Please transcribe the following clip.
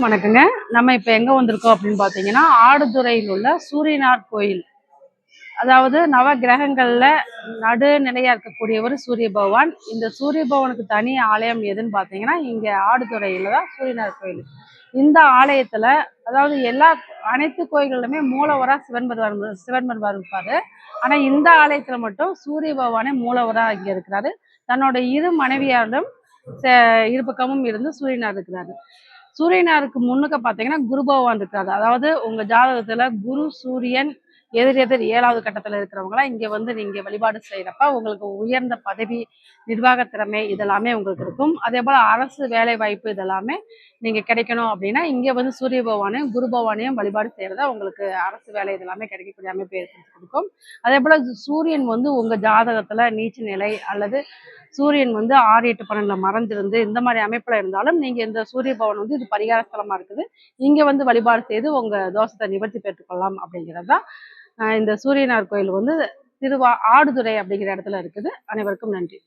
வணக்கங்க. நம்ம இப்ப எங்க வந்திருக்கோம் அப்படின்னு பாத்தீங்கன்னா, ஆடுதுறையில் உள்ள சூரியனார் கோயில். அதாவது நவ கிரகங்கள்ல நடுநிலையா இருக்கக்கூடியவர் சூரிய பகவான். இந்த சூரிய பகவானுக்கு தனி ஆலயம் எதுன்னு பாத்தீங்கன்னா, இங்க ஆடுதுறையில தான் சூரியனார் கோயில். இந்த ஆலயத்துல அதாவது அனைத்து கோயில்களுமே மூலவரா சிவன் பெருமான் இருப்பாரு. ஆனா இந்த ஆலயத்துல மட்டும் சூரிய பகவானே மூலவரா இங்க இருக்கிறாரு. தன்னோட இரு மனைவியாரிடம் இரு பக்கமும் இருந்து சூரியனார் இருக்கிறாரு. சூரியனாருக்கு முன்னுக்க பாத்தீங்கன்னா குரு பகவான் இருக்காரு. அதாவது உங்க ஜாதகத்துல குரு சூரியன் எதிர் எதிர் 7வது கட்டத்துல இருக்கிறவங்களா இங்க வந்து நீங்க வழிபாடு செய்யறப்ப உங்களுக்கு உயர்ந்த பதவி, நிர்வாக திறமை இதெல்லாமே உங்களுக்கு இருக்கும். அதே போல அரசு வேலை வாய்ப்பு இதெல்லாமே நீங்க கிடைக்கணும் அப்படின்னா இங்க வந்து சூரிய பகவானையும் குரு பகவானையும் வழிபாடு செய்யறதா உங்களுக்கு அரசு வேலை இதெல்லாமே கிடைக்கக்கூடிய அமைப்பு ஏற்படுத்தி கொடுக்கும். அதே போல சூரியன் வந்து உங்க ஜாதகத்துல நீச்ச நிலை அல்லது சூரியன் வந்து 6, 8, 12 மறைஞ்சிருந்து இந்த மாதிரி அமைப்புல இருந்தாலும் நீங்க இந்த சூரிய பவன் வந்து இது பரிகார ஸ்தலமா இருக்குது. இங்க வந்து வழிபாடு செய்து உங்க தோஷத்தை நிவர்த்தி பெற்றுக்கொள்ளலாம் அப்படிங்கிறது தான் இந்த சூரியனார் கோயில் வந்து ஆடுதுறை அப்படிங்கிற இடத்துல இருக்குது. அனைவருக்கும் நன்றி.